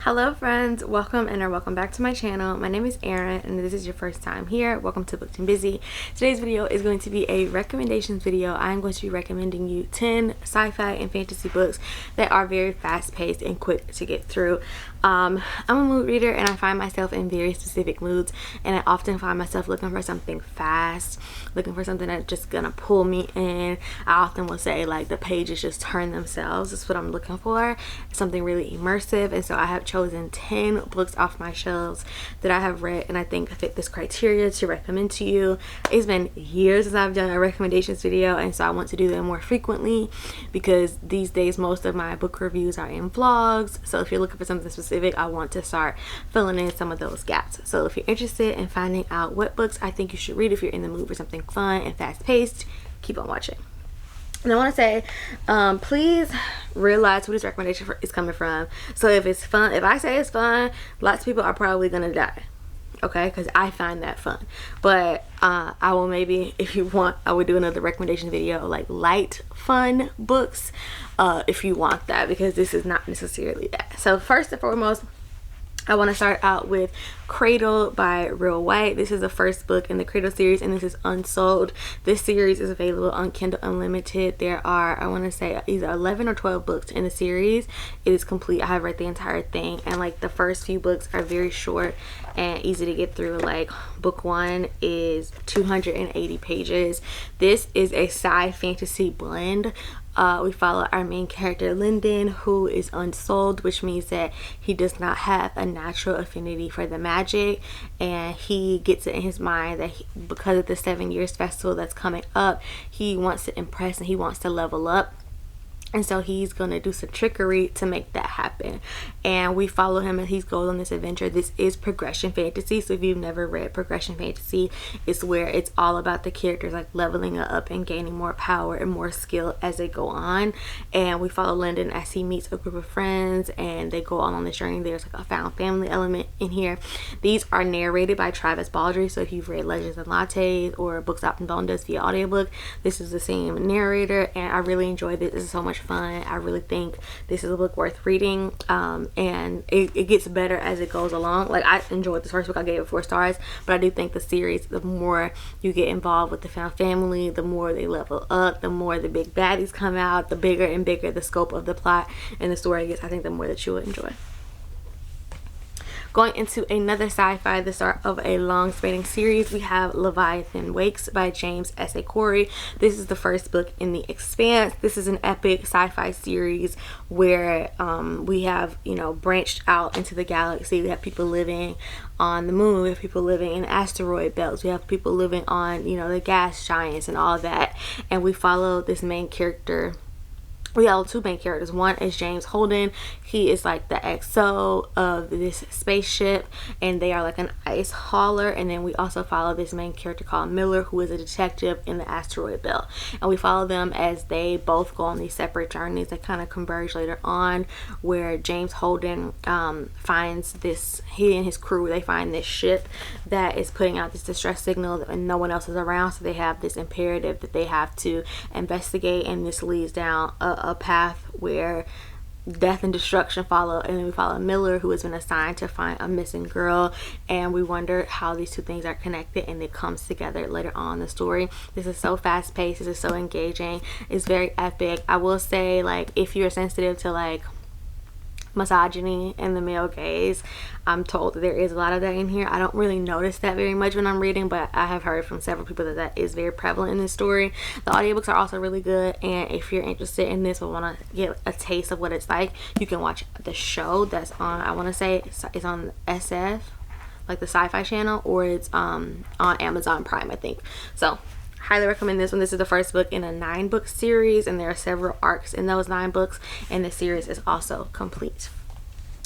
Hello friends, welcome or welcome back to my channel. My name is Erin and this is your first time here. Welcome to Booked and Busy. Today's video is going to be a recommendations video. I'm going to be recommending you 10 sci-fi and fantasy books that are very fast-paced and quick to get through. I'm a mood reader and I find myself in very specific moods, and I often find myself looking for something fast, looking for something that's just gonna pull me in. I often will say like the pages just turn themselves. That's what I'm looking for, something really immersive. And so I have chosen 10 books off my shelves that I have read and I think fit this criteria to recommend to you. It's been years since I've done a recommendations video, and so I want to do them more frequently because these days most of my book reviews are in vlogs. So if you're looking for something specific, I want to start filling in some of those gaps. So if you're interested in finding out what books I think you should read if you're in the mood for something fun and fast-paced, keep on watching. And I want to say, please realize who this recommendation is coming from. So if it's fun, if I say it's fun, lots of people are probably gonna die, okay, because I find that fun. But I will maybe, if you want, I would do another recommendation video like light fun books if you want that, because this is not necessarily that. So first and foremost, I want to start out with Cradle by Real White. This is the first book in the Cradle series, and this is Unsold. This series is available on Kindle Unlimited. There are, I want to say, either 11 or 12 books in the series. It is complete. I have read the entire thing, and like the first few books are very short and easy to get through. Like book 1 is 280 pages. This is a sci-fantasy blend. We follow our main character Lyndon, who is unsold, which means that he does not have a natural affinity for the magic, and he gets it in his mind that because of the 7 years festival that's coming up, he wants to impress and he wants to level up. And so he's gonna do some trickery to make that happen, and we follow him as he goes on this adventure. This is progression fantasy, so if you've never read progression fantasy, it's where it's all about the characters like leveling up and gaining more power and more skill as they go on. And we follow Lyndon as he meets a group of friends and they go on this journey. There's like a found family element in here. These are narrated by Travis Baldree, so if you've read Legends and Lattes or Books Out from Bone Dust via audiobook, this is the same narrator, and I really enjoyed this. This is so much fun. I really think this is a book worth reading, and it gets better as it goes along. Like, I enjoyed this first book. I gave it 4 stars, but I do think the series, the more you get involved with the found family, the more they level up, the more the big baddies come out, the bigger and bigger the scope of the plot and the story gets. I think the more that you will enjoy. Going into another sci-fi, the start of a long spanning series, we have Leviathan Wakes by James S. A. Corey. This is the first book in The Expanse. This is an epic sci-fi series where we have, you know, branched out into the galaxy. We have people living on the moon, we have people living in asteroid belts, we have people living on, you know, the gas giants and all that. And we follow this main character. We have 2 main characters. One is James Holden. He is like the XO of this spaceship, and they are like an ice hauler. And then we also follow this main character called Miller, who is a detective in the asteroid belt. And we follow them as they both go on these separate journeys that kind of converge later on, where James Holden finds this, he and his crew, they find this ship that is putting out this distress signal and no one else is around, so they have this imperative that they have to investigate, and this leads down a path where death and destruction follow. And then we follow Miller, who has been assigned to find a missing girl, and we wonder how these 2 things are connected, and it comes together later on in the story. This is so fast paced, this is so engaging, it's very epic. I will say, like, if you're sensitive to like misogyny and the male gaze, I'm told that there is a lot of that in here. I don't really notice that very much when I'm reading, but I have heard from several people that that is very prevalent in this story. The audiobooks are also really good, and if you're interested in this or want to get a taste of what it's like, you can watch the show that's on, I want to say it's on SF, like the Sci-Fi channel, or it's on Amazon Prime, I think. So highly recommend this one. This is the first book in a 9-book series, and there are several arcs in those 9 books, and the series is also complete.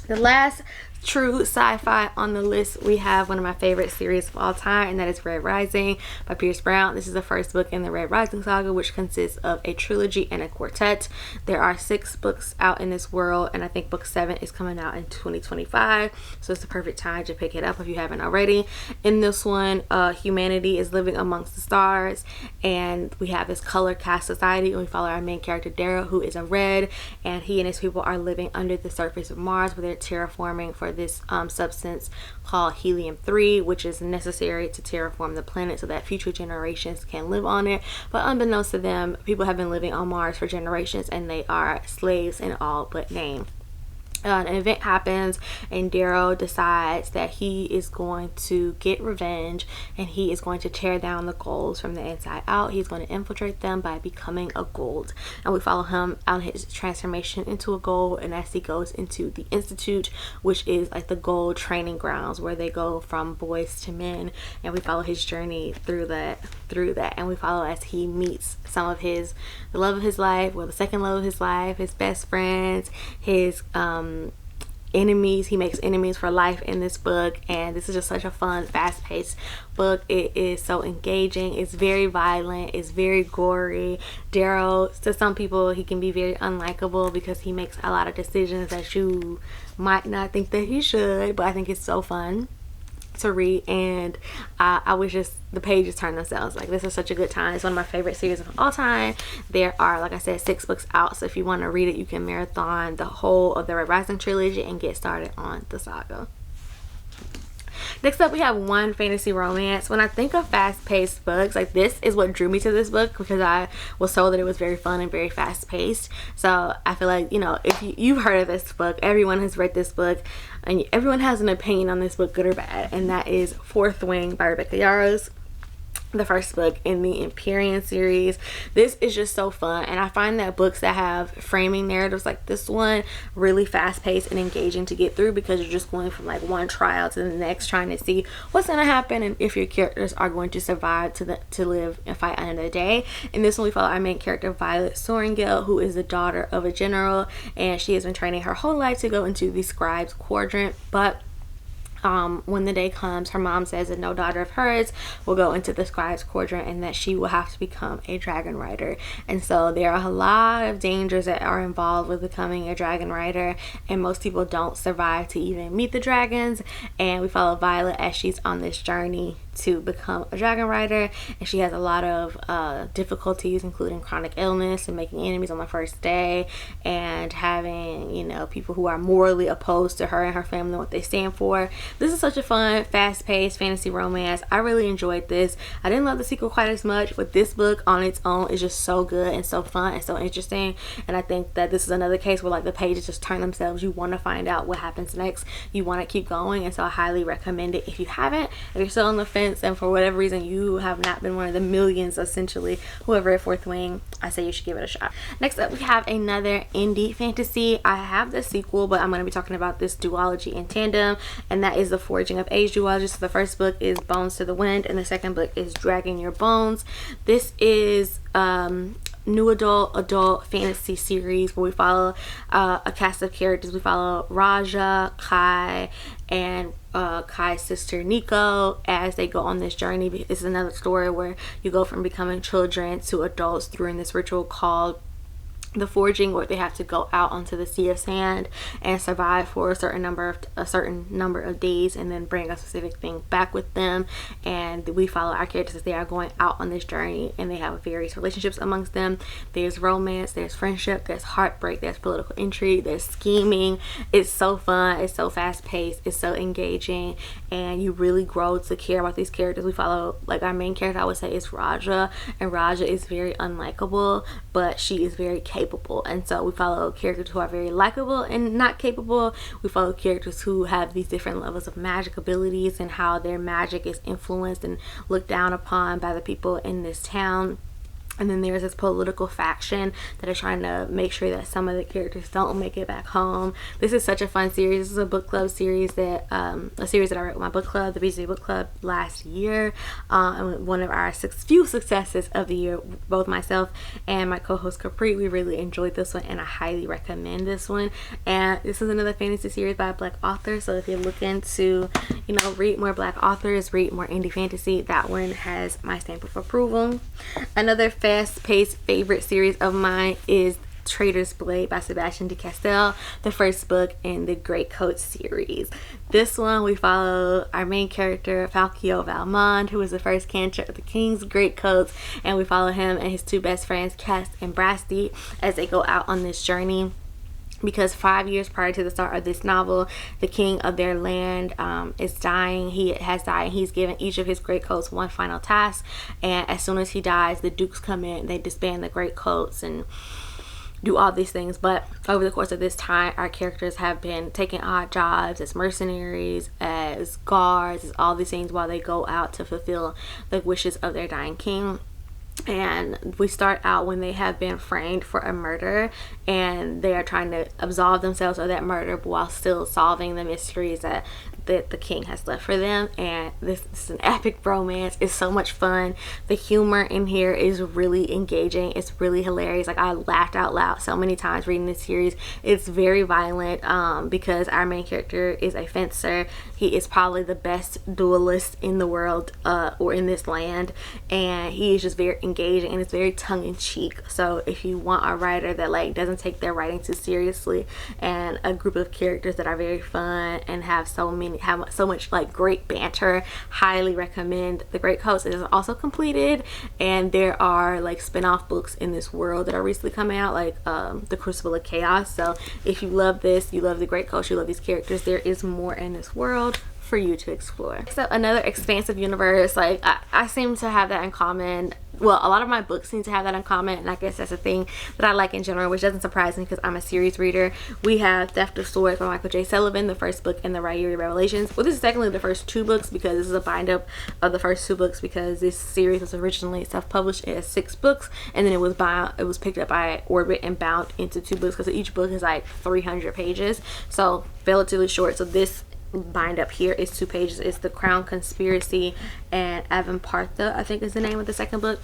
The last true sci-fi on the list, we have one of my favorite series of all time, and that is Red Rising by Pierce Brown. This is the first book in the Red Rising saga, which consists of a trilogy and a quartet. There are 6 books out in this world, and I think book 7 is coming out in 2025, so it's the perfect time to pick it up if you haven't already. In this one, humanity is living amongst the stars, and we have this color cast society, and we follow our main character Daryl, who is a red, and he and his people are living under the surface of Mars, where they're terraforming for this substance called helium-3, which is necessary to terraform the planet so that future generations can live on it. But unbeknownst to them, people have been living on Mars for generations, and they are slaves in all but name. An event happens, and Daryl decides that he is going to get revenge, and he is going to tear down the Golds from the inside out. He's going to infiltrate them by becoming a Gold, and we follow him on his transformation into a Gold, and as he goes into the Institute, which is like the Gold training grounds where they go from boys to men, and we follow his journey through that, and we follow as he meets some of the love of his life, well, the second love of his life, his best friends, his enemies. He makes enemies for life in this book, and this is just such a fun, fast-paced book. It is so engaging. It's very violent. It's very gory. Daryl, to some people, he can be very unlikable because he makes a lot of decisions that you might not think that he should, but I think it's so fun to read, and I wish just the pages turn themselves. Like, this is such a good time. It's one of my favorite series of all time. There are, like I said, 6 books out, so if you want to read it, you can marathon the whole of the Red Rising trilogy and get started on the saga. Next up, we have one fantasy romance. When I think of fast-paced books, like, this is what drew me to this book, because I was told that it was very fun and very fast-paced. So I feel like, you know, if you've heard of this book, everyone has read this book, and everyone has an opinion on this book, good or bad, and that is Fourth Wing by Rebecca Yarros, the first book in the Empyrean series. This is just so fun, and I find that books that have framing narratives like this one really fast-paced and engaging to get through, because you're just going from like one trial to the next, trying to see what's going to happen and if your characters are going to survive to live and fight another day. In this one, we follow our main character Violet Sorrengail, who is the daughter of a general, and she has been training her whole life to go into the Scribes Quadrant, but when the day comes, her mom says that no daughter of hers will go into the Scribes Quadrant, and that she will have to become a dragon rider. And so there are a lot of dangers that are involved with becoming a dragon rider, and most people don't survive to even meet the dragons. And we follow Violet as she's on this journey to become a dragon rider, and she has a lot of difficulties, including chronic illness and making enemies on the first day, and having, you know, people who are morally opposed to her and her family and what they stand for. This is such a fun, fast-paced fantasy romance. I really enjoyed this. I didn't love the sequel quite as much, but this book on its own is just so good and so fun and so interesting, and I think that this is another case where, like, the pages just turn themselves. You want to find out what happens next. You want to keep going, and so I highly recommend it if you haven't. If you're still on the fence and for whatever reason you have not been one of the millions, essentially, whoever at Fourth Wing, I say you should give it a shot. Next up, we have another indie fantasy. I have the sequel, but I'm going to be talking about this duology in tandem, and that is The Forging of Age duology. So the first book is Bones to the Wind, and the second book is Dragging Your Bones. This is new adult fantasy series where we follow a cast of characters. We follow Raja, Kai, and Kai's sister Nico as they go on this journey. This is another story where you go from becoming children to adults through this ritual called the forging, where they have to go out onto the sea of sand and survive for a certain number of days, and then bring a specific thing back with them. And we follow our characters as they are going out on this journey, and they have various relationships amongst them. There's romance, there's friendship, there's heartbreak, there's political intrigue, there's scheming. It's so fun, it's so fast-paced, it's so engaging, and you really grow to care about these characters. We follow, like, our main character, I would say, is Raja, and Raja is very unlikable, but she is very capable. And so we follow characters who are very likable and not capable. We follow characters who have these different levels of magic abilities, and how their magic is influenced and looked down upon by the people in this town. And then there's this political faction that are trying to make sure that some of the characters don't make it back home. This is such a fun series. This is a book club series that a series that I read with my book club, the BC Book Club, last year. And one of our few successes of the year. Both myself and my co-host Capri, we really enjoyed this one, and I highly recommend this one. And this is another fantasy series by a Black author. So if you're looking to, you know, read more Black authors, read more indie fantasy, that one has my stamp of approval. Another fast-paced favorite series of mine is Traitor's Blade by Sebastian de Castell, the first book in the Greatcoat series. This one we follow our main character Falcio Valmond, who is the first cantor of the King's Greatcoats, and we follow him and his two best friends Cass and Brasti as they go out on this journey. Because 5 years prior to the start of this novel, the king of their land is dying. He has died, and he's given each of his greatcoats one final task. And as soon as he dies, the dukes come in, they disband the greatcoats and do all these things. But over the course of this time, our characters have been taking odd jobs as mercenaries, as guards, as all these things while they go out to fulfill the wishes of their dying king. And we start out when they have been framed for a murder, and they are trying to absolve themselves of that murder while still solving the mysteries that the king has left for them. And this is an epic romance. It's so much fun. The humor in here is really engaging. It's really hilarious. Like, I laughed out loud so many times reading this series. It's very violent because our main character is a fencer. He is probably the best duelist in the world or in this land, and he is just very engaging, and it's very tongue-in-cheek. So if you want a writer that like doesn't take their writing too seriously, and a group of characters that are very fun and have so much like great banter, highly recommend The Greatcoats. It is also completed, and there are like spin-off books in this world that are recently coming out, like The Crucible of Chaos. So if you love this, you love The Greatcoats, you love these characters, there is more in this world for you to explore. So another expansive universe, like I seem to have that in common. Well, a lot of my books seem to have that in common, and I guess that's a thing that I like in general, which doesn't surprise me because I'm a series reader. We have Theft of Swords by Michael J. Sullivan, the first book in the Ryuri Revelations. Well, this is technically the first two books because this is a bind up of the first two books, because this series was originally self-published as 6 books, and then it was picked up by Orbit and bound into 2 books because each book is like 300 pages, so relatively short. So this bind up here is 2 pages. It's The Crown Conspiracy and Avanpartha, I think is the name of the second book.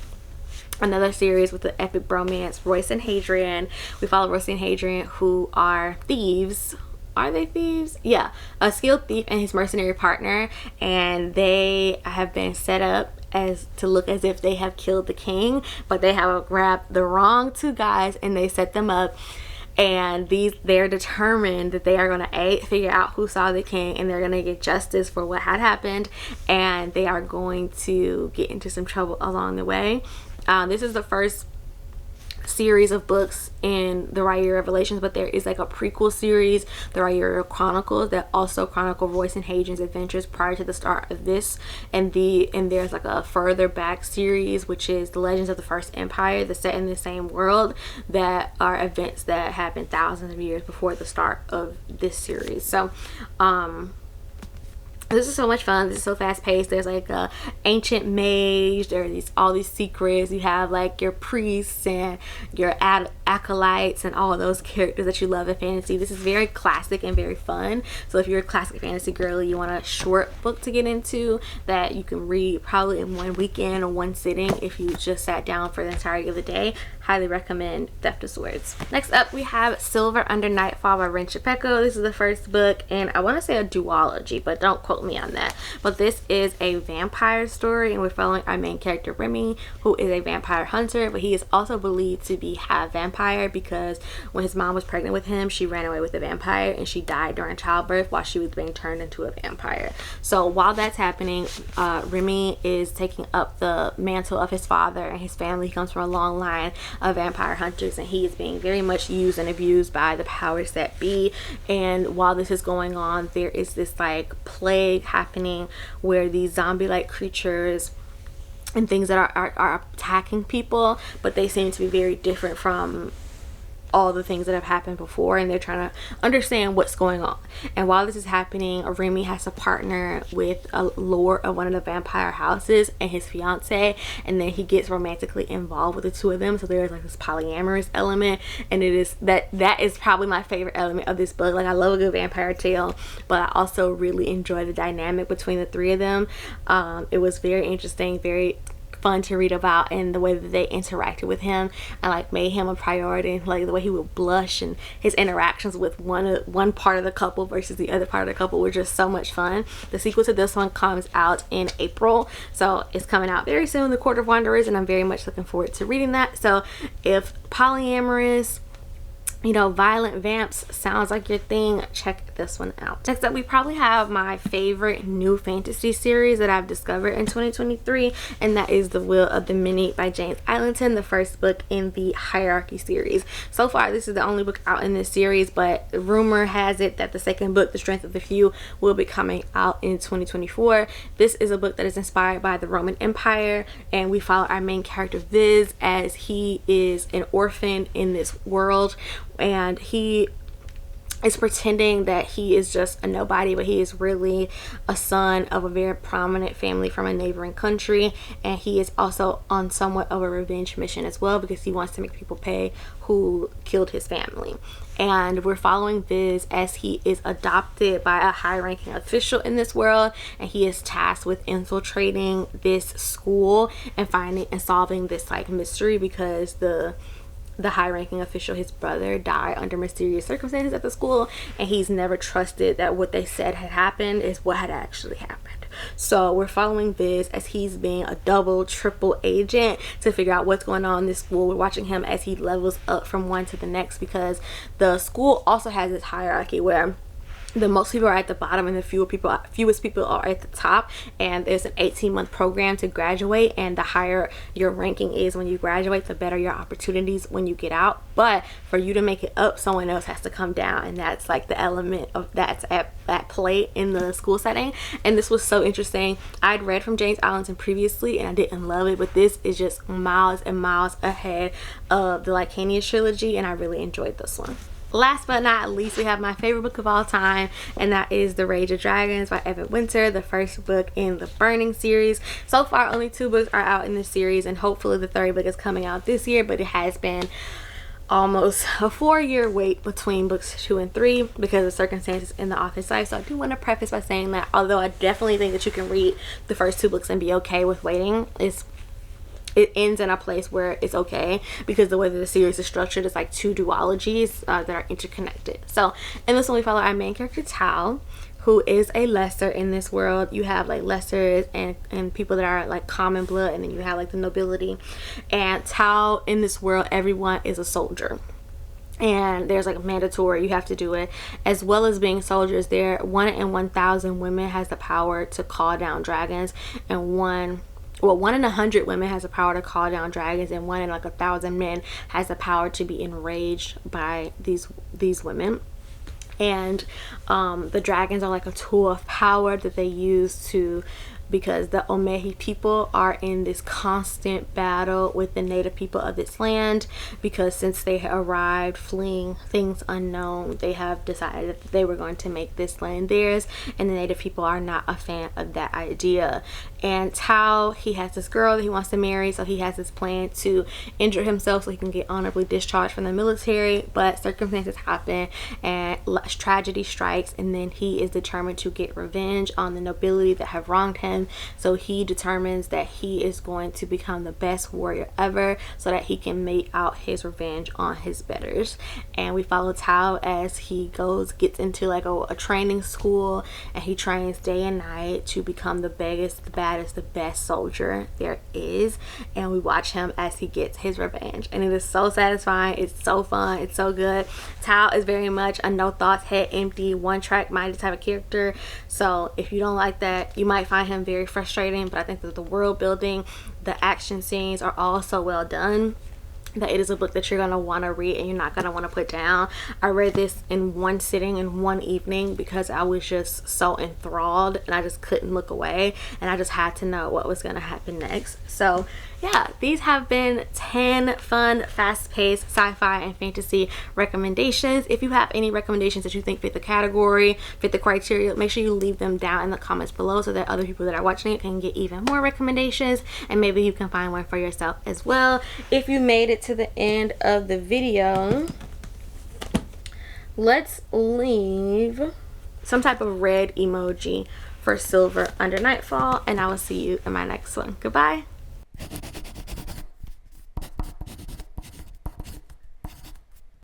Another series with the epic bromance, Royce and Hadrian. We follow Royce and Hadrian, who are thieves. Are they thieves? Yeah, a skilled thief and his mercenary partner, and they have been set up as to look as if they have killed the king, but they have grabbed the wrong 2 guys and they set them up. And they're determined that they are going to figure out who saw the king, and they're going to get justice for what had happened, and they are going to get into some trouble along the way. This is the first series of books in the Ryuri Revelations, but there is like a prequel series, the Ryuri Chronicles, that also chronicle Royce and Hadrian's adventures prior to the start of this. And there's like a further back series, which is the Legends of the First Empire, that's set in the same world, that are events that happened thousands of years before the start of this series. So this is so much fun. This is so fast paced. There's like a ancient mage. There are all these secrets. You have like your priests and your acolytes and all of those characters that you love in fantasy. This is very classic and very fun. So if you're a classic fantasy girly, you want a short book to get into that you can read probably in one weekend or one sitting if you just sat down for the entirety of the day, highly recommend Theft of Swords. Next up, we have Silver Under Nightfall by Rin Chipeco. This is the first book, and I want to say a duology, but don't quote me on that. But this is a vampire story, and we're following our main character Remy, who is a vampire hunter, but he is also believed to be half vampire because when his mom was pregnant with him, she ran away with a vampire and she died during childbirth while she was being turned into a vampire. So while that's happening, Remy is taking up the mantle of his father and his family. He comes from a long line of vampire hunters, and he is being very much used and abused by the powers that be. And while this is going on, there is this like plague happening where these zombie-like creatures and things that are attacking people, but they seem to be very different from all the things that have happened before, and they're trying to understand what's going on. And while this is happening, Remy has to partner with a lord of one of the vampire houses and his fiance, and then he gets romantically involved with the two of them. So there's like this polyamorous element, and it is that is probably my favorite element of this book. Like, I love a good vampire tale, but I also really enjoy the dynamic between the three of them. It was very interesting, very fun to read about, and the way that they interacted with him and like made him a priority, like the way he would blush and his interactions with one part of the couple versus the other part of the couple were just so much fun. The sequel to this one comes out in April, so it's coming out very soon, The Court of Wanderers, and I'm very much looking forward to reading that. So if polyamorous, you know, violent vamps sounds like your thing, check this one out. Next up, we probably have my favorite new fantasy series that I've discovered in 2023, and that is The Will of the Many by James Islington, the first book in the Hierarchy series. So far, this is the only book out in this series, but rumor has it that the second book, The Strength of the Few, will be coming out in 2024. This is a book that is inspired by the Roman Empire, and we follow our main character Viz as he is an orphan in this world, and he is pretending that he is just a nobody, but he is really a son of a very prominent family from a neighboring country, and he is also on somewhat of a revenge mission as well, because he wants to make people pay who killed his family. And we're following Viz as he is adopted by a high-ranking official in this world, and he is tasked with infiltrating this school and finding and solving this like mystery, because the high-ranking official, his brother, died under mysterious circumstances at the school, and he's never trusted that what they said had happened is what had actually happened. So we're following Viz as he's being a double, triple agent to figure out what's going on in this school. We're watching him as he levels up from one to the next, because the school also has this hierarchy where the most people are at the bottom and the fewest people are at the top, and there's an 18-month program to graduate, and the higher your ranking is when you graduate, the better your opportunities when you get out. But for you to make it up, someone else has to come down, and that's like the element of that's at play in the school setting. And this was so interesting. I'd read from James Islington previously and I didn't love it, but this is just miles and miles ahead of the Lycania trilogy, and I really enjoyed this one. Last but not least, we have my favorite book of all time, and that is The Rage of Dragons by Evan Winter, the first book in the Burning series. So far, only 2 books are out in this series, and hopefully the 3rd book is coming out this year, but it has been almost a 4-year wait between books 2 and 3 because of circumstances in the author's life. So I do want to preface by saying that although I definitely think that you can read the first 2 books and be okay with waiting, it ends in a place where it's okay, because the way that the series is structured is like 2 duologies that are interconnected. So in this one, we follow our main character Tal, who is a lesser in this world. You have like lessers and people that are like common blood, and then you have like the nobility. And Tal, in this world, everyone is a soldier, and there's like mandatory, you have to do it. As well as being soldiers, there 1 in 1,000 women has the power to call down dragons, and 1 in 100 women has the power to call down dragons, and 1 in like 1,000 men has the power to be enraged by these women. And the dragons are like a tool of power that they use because the Omehi people are in this constant battle with the native people of this land, because since they arrived fleeing things unknown, they have decided that they were going to make this land theirs, and the native people are not a fan of that idea. And Tal, he has this girl that he wants to marry, so he has this plan to injure himself so he can get honorably discharged from the military, but circumstances happen and tragedy strikes, and then he is determined to get revenge on the nobility that have wronged him. So he determines that he is going to become the best warrior ever so that he can mete out his revenge on his betters. And we follow Tal as he gets into like a training school, and he trains day and night to become the biggest, the baddest, the best soldier there is. And we watch him as he gets his revenge, and it is so satisfying. It's so fun. It's so good. Tal is very much a no thoughts, head empty, one-track minded type of character. So if you don't like that, you might find him very frustrating, but I think that the world building, the action scenes are all so well done. that it is a book that you're gonna want to read and you're not gonna want to put down. I read this in one sitting in one evening because I was just so enthralled and I just couldn't look away, and I just had to know what was gonna happen next. So yeah, these have been 10 fun, fast-paced sci-fi and fantasy recommendations. If you have any recommendations that you think fit the category, fit the criteria, make sure you leave them down in the comments below so that other people that are watching it can get even more recommendations, and maybe you can find one for yourself as well. If you made it to the end of the video, let's leave some type of red emoji for Silver under Nightfall, and I will see you in my next one. Goodbye.